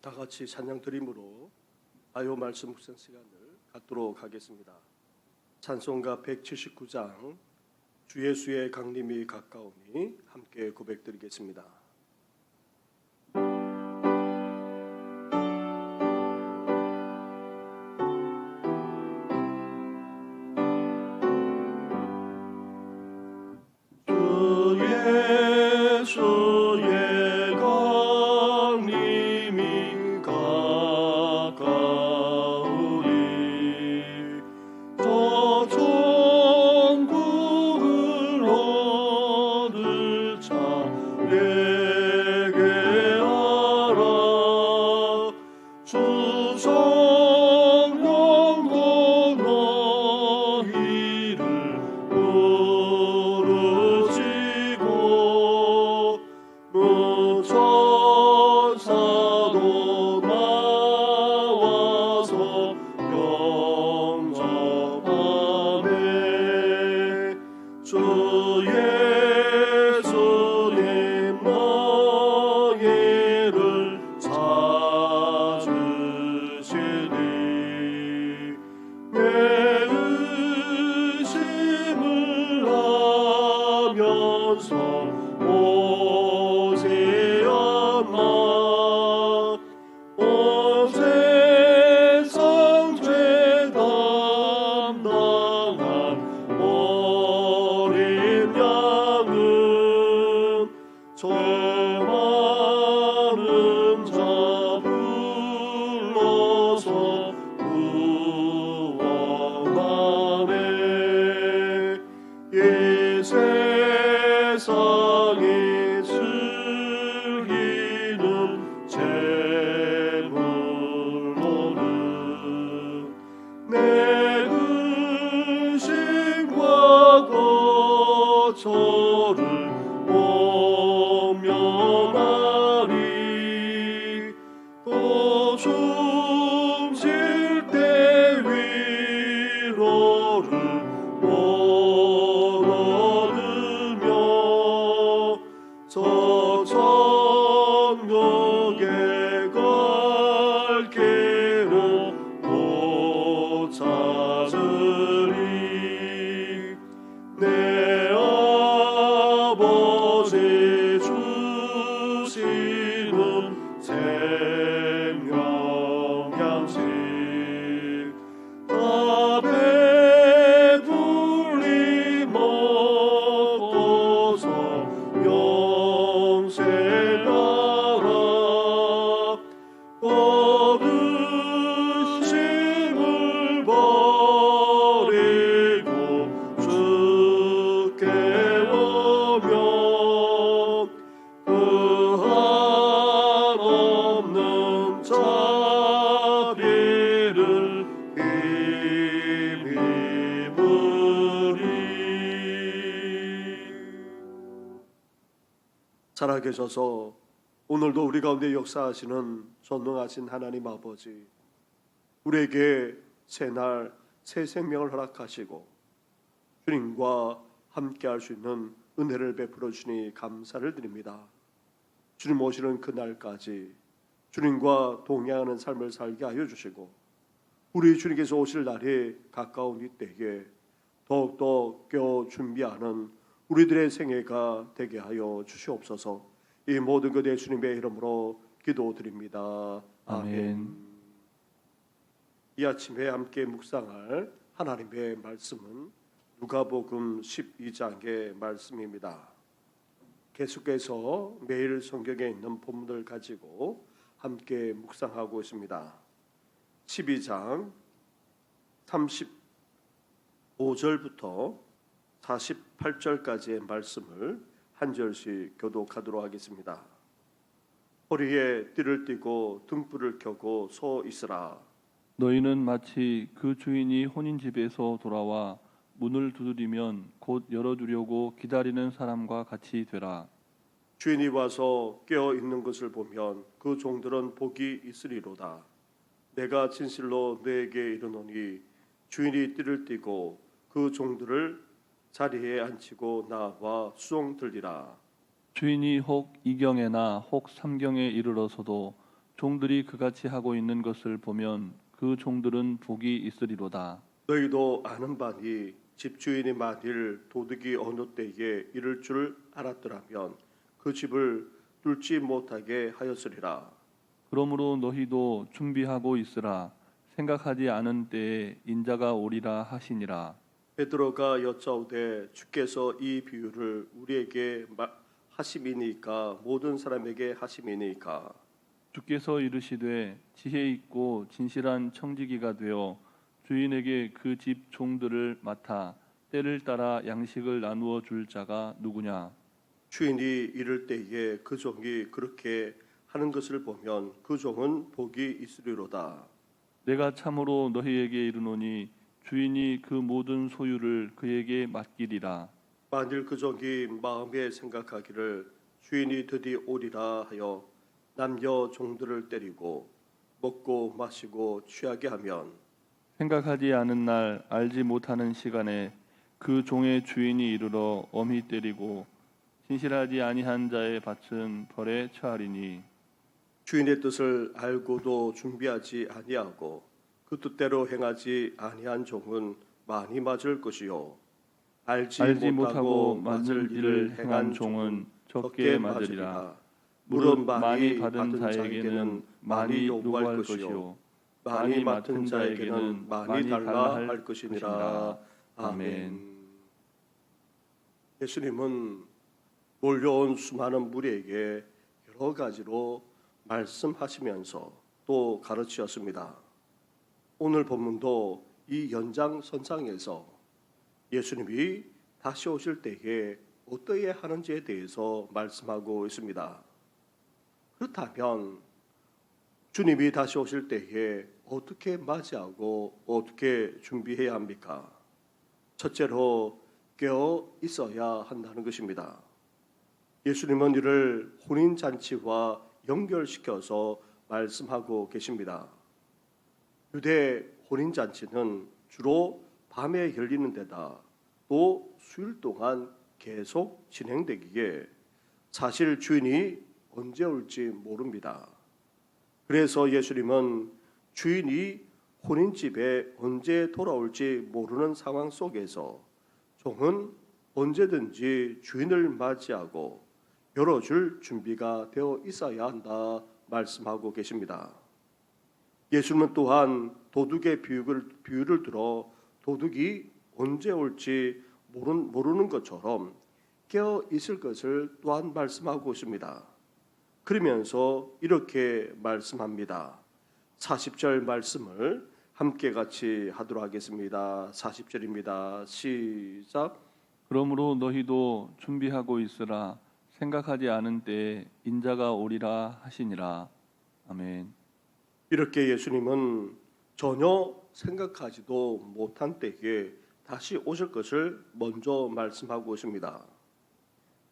다 같이 찬양 드림으로 아요 말씀 묵상 시간을 갖도록 하겠습니다. 찬송가 179장 주 예수의 강림이 가까우니 함께 고백드리겠습니다. 세상에 즐기는 재물로는 내 근심과 거처를 모면하리. 또 숨쉴 때 위로를 저 천국에 갈 길을 못 찾으리. 내 아버지 주시는 생명양식 다 배불리 먹고서 얻으심을 버리고 주께 오면 그 한없는 자비를 힘입으리. 살아계셔서 오늘도 우리 가운데 역사하시는 전능하신 하나님 아버지, 우리에게 새날 새 생명을 허락하시고 주님과 함께할 수 있는 은혜를 베풀어 주시니 감사를 드립니다. 주님 오시는 그날까지 주님과 동행하는 삶을 살게 하여 주시고, 우리 주님께서 오실 날이 가까운 이때에 더욱더 껴 준비하는 우리들의 생애가 되게 하여 주시옵소서. 이 모든 것 예수님의 이름으로 기도드립니다. 아멘. 이 아침에 함께 묵상할 하나님의 말씀은 누가복음 12장의 말씀입니다. 계속해서 매일 성경에 있는 본문을 가지고 함께 묵상하고 있습니다. 12장 35절부터 48절까지의 말씀을 한 절씩 교독하도록 하겠습니다. 허리에 띠를 띠고 등불을 켜고 서 있으라. 너희는 마치 그 주인이 혼인집에서 돌아와 문을 두드리면 곧 열어주려고 기다리는 사람과 같이 되라. 주인이 와서 깨어 있는 것을 보면 그 종들은 복이 있으리로다. 내가 진실로 너에게 이르노니 주인이 띠를 띠고 그 종들을 자리에 앉히고 나와 수종 들리라. 주인이 혹 이경에나 혹 삼경에 이르러서도 종들이 그같이 하고 있는 것을 보면 그 종들은 복이 있으리로다. 너희도 아는 바니 집주인이 만일 도둑이 어느 때에 이를 줄 알았더라면 그 집을 뚫지 못하게 하였으리라. 그러므로 너희도 준비하고 있으라. 생각하지 않은 때에 인자가 오리라 하시니라. 베드로가 여짜오되 주께서 이 비유를 우리에게 하심이니까 모든 사람에게 하심이니까. 주께서 이르시되 지혜 있고 진실한 청지기가 되어 주인에게 그 집 종들을 맡아 때를 따라 양식을 나누어 줄 자가 누구냐? 주인이 이를 때에 그 종이 그렇게 하는 것을 보면 그 종은 복이 있으리로다. 내가 참으로 너희에게 이르노니 주인이 그 모든 소유를 그에게 맡기리라. 만일 그 종이 마음에 생각하기를 주인이 드디어 오리라 하여 남녀 종들을 때리고 먹고 마시고 취하게 하면 생각하지 않은 날 알지 못하는 시간에 그 종의 주인이 이르러 엄히 때리고 진실하지 아니한 자의 밭은 벌에 처하리니 주인의 뜻을 알고도 준비하지 아니하고 그 뜻대로 행하지 아니한 종은 많이 맞을 것이요 알지 못하고 맞을 일을 행한 종은 적게 맞으리라. 무릇 많이 받은 자에게는 많이 요구할 것이요 많이 맡은 자에게는 많이 달라 할 것이니라. 아멘. 예수님은 몰려온 수많은 무리에게 여러 가지로 말씀하시면서 또 가르치셨습니다. 오늘 본문도 이 연장선상에서 예수님이 다시 오실 때에 어떠해야 하는지에 대해서 말씀하고 있습니다. 그렇다면 주님이 다시 오실 때에 어떻게 맞이하고 어떻게 준비해야 합니까? 첫째로 깨어 있어야 한다는 것입니다. 예수님은 이를 혼인잔치와 연결시켜서 말씀하고 계십니다. 유대 혼인잔치는 주로 밤에 열리는 데다 또 수일 동안 계속 진행되기에 사실 주인이 언제 올지 모릅니다. 그래서 예수님은 주인이 혼인집에 언제 돌아올지 모르는 상황 속에서 종은 언제든지 주인을 맞이하고 열어줄 준비가 되어 있어야 한다 말씀하고 계십니다. 예수님은 또한 도둑의 비유를 들어 도둑이 언제 올지 모르는 것처럼 깨어 있을 것을 또한 말씀하고 있습니다. 그러면서 이렇게 말씀합니다. 40절 말씀을 함께 같이 하도록 하겠습니다. 40절입니다. 시작. 그러므로 너희도 준비하고 있으라. 생각하지 않은 때에 인자가 오리라 하시니라. 아멘. 이렇게 예수님은 전혀 생각하지도 못한 때에 다시 오실 것을 먼저 말씀하고 있습니다.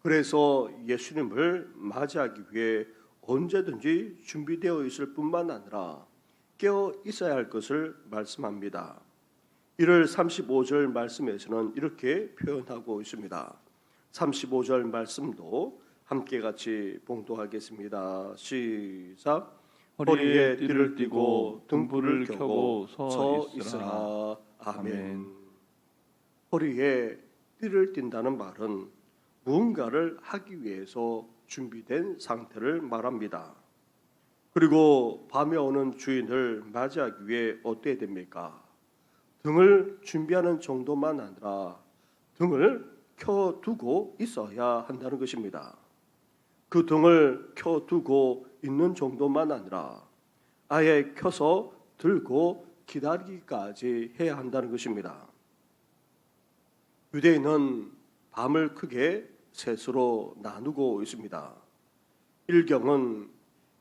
그래서 예수님을 맞이하기 위해 언제든지 준비되어 있을 뿐만 아니라 깨어 있어야 할 것을 말씀합니다. 이를 35절 말씀에서는 이렇게 표현하고 있습니다. 35절 말씀도 함께 같이 봉독하겠습니다. 시작. 허리에 띠를 띠고 등불을 켜고 서 있으라. 아멘. 허리에 띠를 띈다는 말은 무언가를 하기 위해서 준비된 상태를 말합니다. 그리고 밤에 오는 주인을 맞이하기 위해 어때야 됩니까? 등을 준비하는 정도만 아니라 등을 켜두고 있어야 한다는 것입니다. 그 등을 켜두고 있는 정도만 아니라 아예 켜서 들고 기다리기까지 해야 한다는 것입니다. 유대인은 밤을 크게 셋으로 나누고 있습니다. 일경은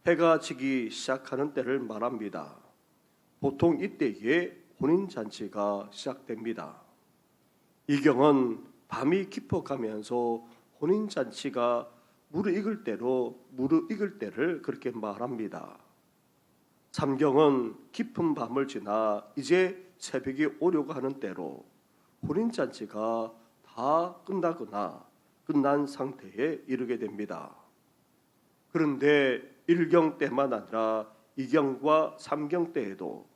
해가 지기 시작하는 때를 말합니다. 보통 이때에 혼인잔치가 시작됩니다. 이경은 밤이 깊어가면서 혼인잔치가 무르익을 때를 그렇게 말합니다. 삼경은 깊은 밤을 지나 이제 새벽이 오려고 하는 때로 혼인잔치가 다 끝나거나 끝난 상태에 이르게 됩니다. 그런데 일경 때만 아니라 2경과 3경 때에도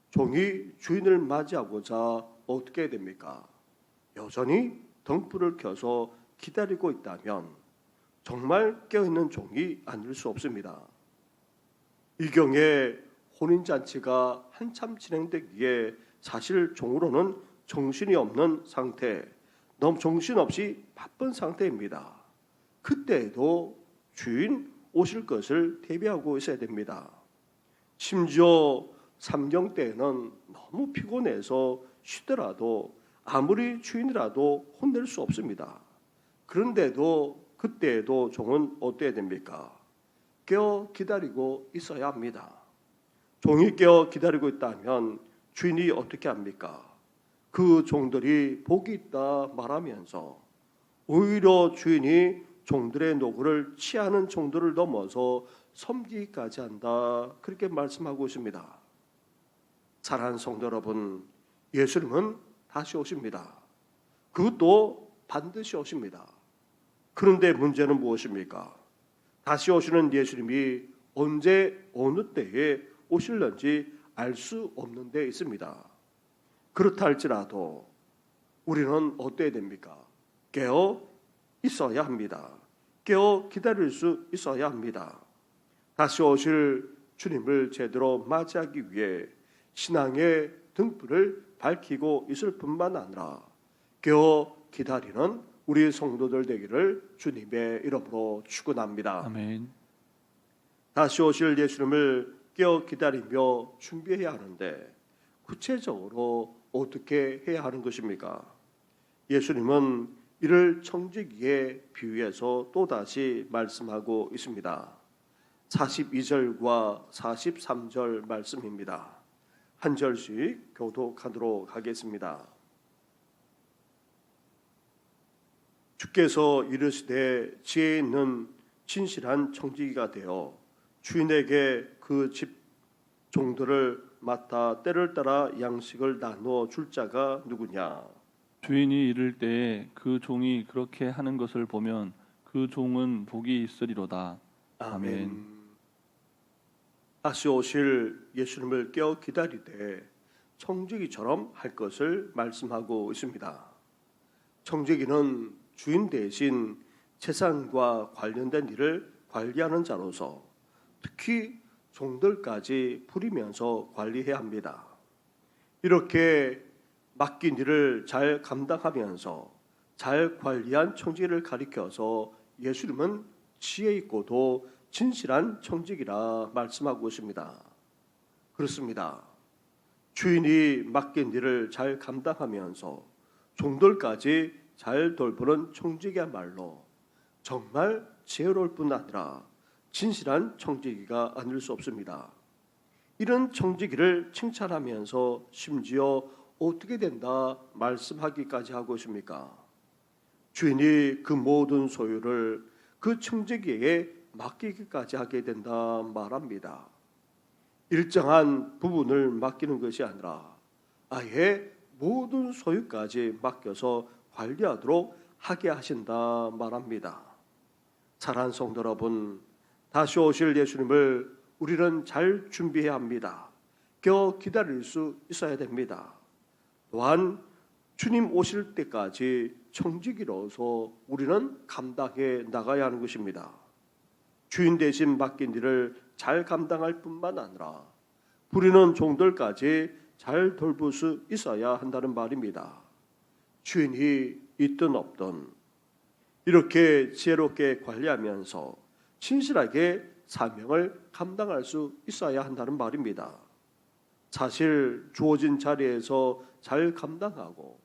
종이 주인을 맞이하고자 어떻게 됩니까? 여전히 등불을 켜서 기다리고 있다면 정말 깨어있는 종이 아닐 수 없습니다. 이 경에 혼인잔치가 한참 진행되기에 사실 종으로는 정신이 없는 상태, 너무 정신없이 바쁜 상태입니다. 그때에도 주인 오실 것을 대비하고 있어야 됩니다. 심지어 3경 때에는 너무 피곤해서 쉬더라도 아무리 주인이라도 혼낼 수 없습니다. 그런데도 그때에도 종은 어때야 됩니까? 깨어 기다리고 있어야 합니다. 종이 깨어 기다리고 있다면 주인이 어떻게 합니까? 그 종들이 복이 있다 말하면서 오히려 주인이 종들의 노고를 취하는 종들을 넘어서 섬기기까지 한다, 그렇게 말씀하고 있습니다. 사랑하는 성도 여러분, 예수님은 다시 오십니다. 그것도 반드시 오십니다. 그런데 문제는 무엇입니까? 다시 오시는 예수님이 언제 어느 때에 오실는지 알 수 없는 데 있습니다. 그렇다 할지라도 우리는 어때야 됩니까? 깨어 있어야 합니다. 깨어 기다릴 수 있어야 합니다. 다시 오실 주님을 제대로 맞이하기 위해 신앙의 등불을 밝히고 있을 뿐만 아니라 깨어 기다리는 우리 성도들 되기를 주님의 이름으로 축원합니다. 아멘. 다시 오실 예수님을 깨어 기다리며 준비해야 하는데 구체적으로 어떻게 해야 하는 것입니까? 예수님은 이를 청지기에 비유해서 또다시 말씀하고 있습니다. 42절과 43절 말씀입니다. 한 절씩 교독하도록 하겠습니다. 주께서 이르시되 지혜 있는 진실한 청지기가 되어 주인에게 그 집 종들을 맡아 때를 따라 양식을 나누어 줄 자가 누구냐? 주인이 이를 때에 그 종이 그렇게 하는 것을 보면 그 종은 복이 있으리로다. 아멘. 다시 오실 예수님을 깨어 기다리되 청지기처럼 할 것을 말씀하고 있습니다. 청지기는 주인 대신 재산과 관련된 일을 관리하는 자로서 특히 종들까지 부리면서 관리해야 합니다. 이렇게 맡긴 일을 잘 감당하면서 잘 관리한 청지기를 가리켜서 예수님은 지혜 있고도 진실한 청지기라 말씀하고 있습니다. 그렇습니다. 주인이 맡긴 일을 잘 감당하면서 종들까지 잘 돌보는 청지기야말로 정말 지혜로울 뿐 아니라 진실한 청지기가 아닐 수 없습니다. 이런 청지기를 칭찬하면서 심지어 어떻게 된다 말씀하기까지 하고 있습니까? 주인이 그 모든 소유를 그 청지기에게 맡기기까지 하게 된다 말합니다. 일정한 부분을 맡기는 것이 아니라 아예 모든 소유까지 맡겨서 관리하도록 하게 하신다 말합니다. 사랑하는 성도 여러분, 다시 오실 예수님을 우리는 잘 준비해야 합니다. 깨어 기다릴 수 있어야 됩니다. 또한 주님 오실 때까지 청지기로서 우리는 감당해 나가야 하는 것입니다. 주인 대신 맡긴 일을 잘 감당할 뿐만 아니라 부리는 종들까지 잘 돌볼 수 있어야 한다는 말입니다. 주인이 있든 없든 이렇게 지혜롭게 관리하면서 진실하게 사명을 감당할 수 있어야 한다는 말입니다. 사실 주어진 자리에서 잘 감당하고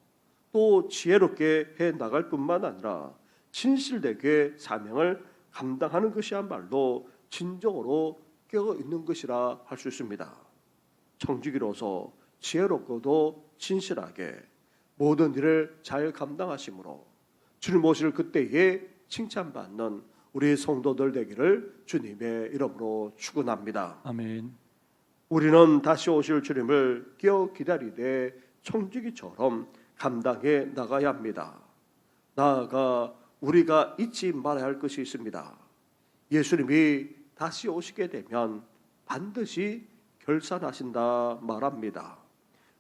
또 지혜롭게 해 나갈 뿐만 아니라 진실되게 사명을 감당하는 것이야말로 진정으로 깨어 있는 것이라 할 수 있습니다. 청지기로서 지혜롭고도 진실하게 모든 일을 잘 감당하심으로 주님 오실 그때에 칭찬받는 우리 성도들 되기를 주님의 이름으로 축원합니다. 아멘. 우리는 다시 오실 주님을 깨어 기다리되 청지기처럼 감당해 나가야 합니다. 나아가 우리가 잊지 말아야 할 것이 있습니다. 예수님이 다시 오시게 되면 반드시 결산하신다 말합니다.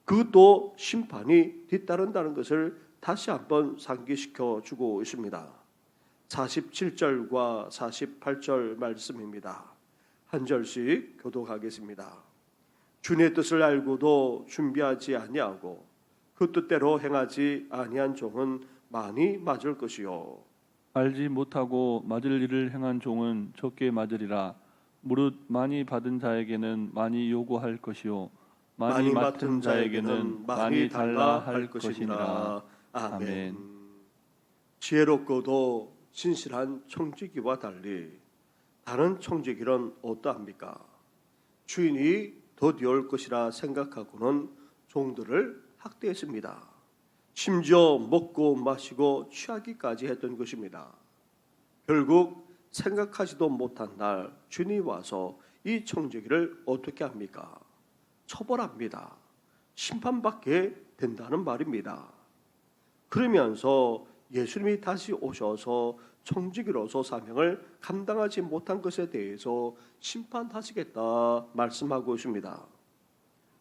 그것도 심판이 뒤따른다는 것을 다시 한번 상기시켜 주고 있습니다. 47절과 48절 말씀입니다. 한 절씩 교독하겠습니다. 주의 뜻을 알고도 준비하지 아니하고 그 뜻대로 행하지 아니한 종은 많이 맞을 것이요 알지 못하고 맞을 일을 행한 종은 적게 맞으리라. 무릇 많이 받은 자에게는 많이 요구할 것이요 많이 맡은 자에게는 많이 달라 할 것이니라. 아멘. 지혜롭고도 신실한 청지기와 달리 다른 청지기는 어떠합니까? 주인이 더디올 것이라 생각하고는 종들을 학대했습니다. 심지어 먹고 마시고 취하기까지 했던 것입니다. 결국 생각하지도 못한 날 주인이 와서 이 청지기를 어떻게 합니까? 처벌합니다. 심판받게 된다는 말입니다. 그러면서 예수님이 다시 오셔서 청지기로서 사명을 감당하지 못한 것에 대해서 심판하시겠다 말씀하고 있습니다.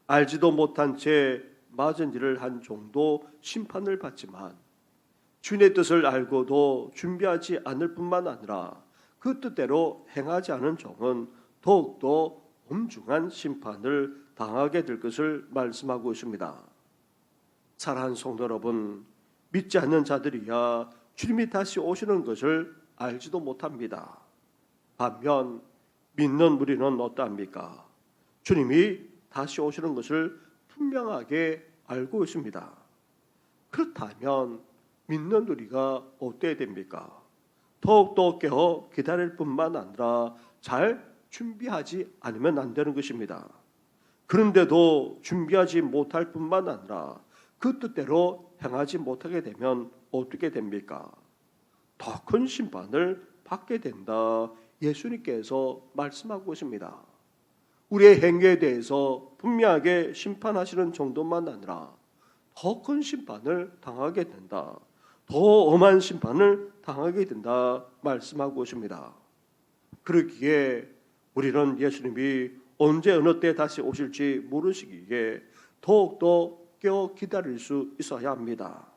알지도 못한 채 맞은 일을 한 종도 심판을 받지만 주님의 뜻을 알고도 준비하지 않을 뿐만 아니라 그 뜻대로 행하지 않은 종은 더욱더 엄중한 심판을 당하게 될 것을 말씀하고 있습니다. 사랑하는 성도 여러분, 믿지 않는 자들이야 주님이 다시 오시는 것을 알지도 못합니다. 반면 믿는 우리는 어떠합니까? 주님이 다시 오시는 것을 분명하게 알고 있습니다. 그렇다면 믿는 우리가 어때야 됩니까? 더욱더 깨어 기다릴 뿐만 아니라 잘 준비하지 않으면 안 되는 것입니다. 그런데도 준비하지 못할 뿐만 아니라 그 뜻대로 행하지 못하게 되면 어떻게 됩니까? 더 큰 심판을 받게 된다. 예수님께서 말씀하고 있습니다. 우리의 행위에 대해서 분명하게 심판하시는 정도만 아니라 더 큰 심판을 당하게 된다. 더 엄한 심판을 당하게 된다. 말씀하고 있습니다. 그러기에 우리는 예수님이 언제 어느 때 다시 오실지 모르시기에 더욱더 깨어 기다릴 수 있어야 합니다.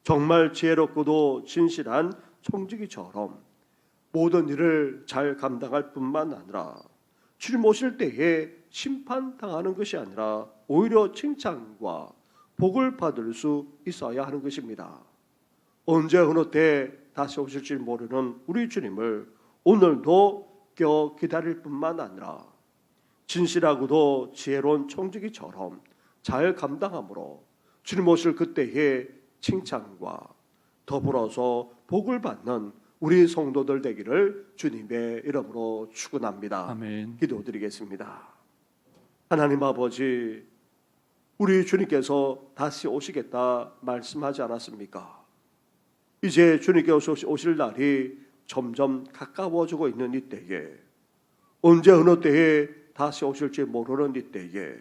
정말 지혜롭고도 진실한 청지기처럼 모든 일을 잘 감당할 뿐만 아니라 주님 오실 때에 심판당하는 것이 아니라 오히려 칭찬과 복을 받을 수 있어야 하는 것입니다. 언제 어느 때 다시 오실지 모르는 우리 주님을 오늘도 깨어 기다릴 뿐만 아니라 진실하고도 지혜로운 청지기처럼 잘 감당함으로 주님 오실 그때에 칭찬과 더불어서 복을 받는 우리 성도들 되기를 주님의 이름으로 축원합니다. 아멘. 기도드리겠습니다. 하나님 아버지, 우리 주님께서 다시 오시겠다 말씀하지 않았습니까? 이제 주님께서 오실 날이 점점 가까워지고 있는 이때에 언제 어느 때에 다시 오실지 모르는 이때에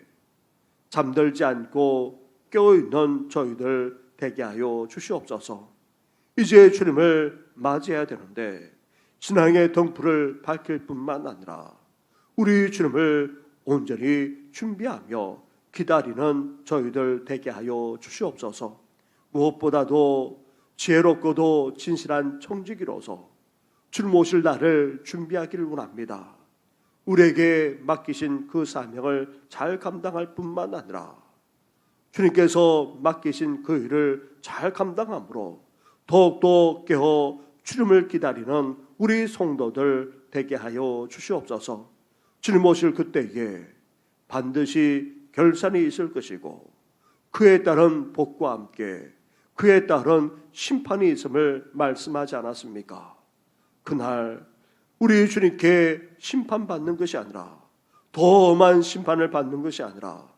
잠들지 않고 깨어있는 저희들 되게 하여 주시옵소서. 이제 주님을 맞이해야 되는데 신앙의 등불을 밝힐 뿐만 아니라 우리 주님을 온전히 준비하며 기다리는 저희들 되게 하여 주시옵소서. 무엇보다도 지혜롭고도 진실한 청지기로서 주님 오실 날을 준비하기를 원합니다. 우리에게 맡기신 그 사명을 잘 감당할 뿐만 아니라 주님께서 맡기신 그 일을 잘 감당함으로 더욱더 깨어 주님을 기다리는 우리 성도들 되게 하여 주시옵소서. 주님 오실 그때에 반드시 결산이 있을 것이고 그에 따른 복과 함께 그에 따른 심판이 있음을 말씀하지 않았습니까? 그날 우리 주님께 심판받는 것이 아니라 더 엄한 심판을 받는 것이 아니라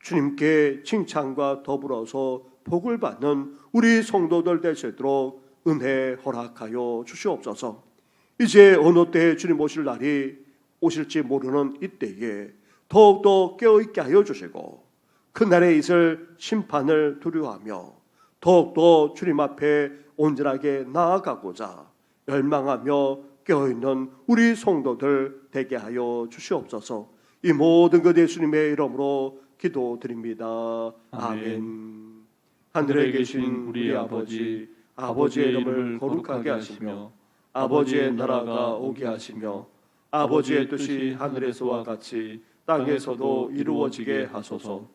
주님께 칭찬과 더불어서 복을 받는 우리 성도들 될 수 있도록 은혜 허락하여 주시옵소서. 이제 어느 때에 주님 오실 날이 오실지 모르는 이때에 더욱더 깨어있게 하여 주시고 그날에 있을 심판을 두려워하며 더욱더 주님 앞에 온전하게 나아가고자 열망하며 깨어있는 우리 성도들 되게 하여 주시옵소서. 이 모든 것 예수님의 이름으로 기도드립니다. 아멘. 하늘에 계신 우리 아버지, 아버지의 이름을 거룩하게 하시며 아버지의 나라가 오게 하시며 아버지의 뜻이 하늘에서와 같이 땅에서도 이루어지게 하소서.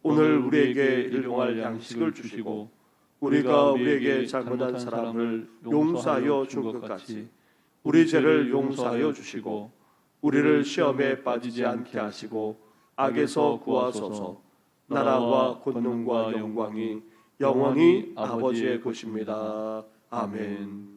오늘 우리에게 일용할 양식을 주시고 우리가 우리에게 잘못한 사람을 용서하여 준 것 같이 우리 죄를 용서하여 주시고 우리를 시험에 빠지지 않게 하시고 악에서 구하소서. 나라와 권능과 영광이 영원히 아버지의 것입니다. 아멘.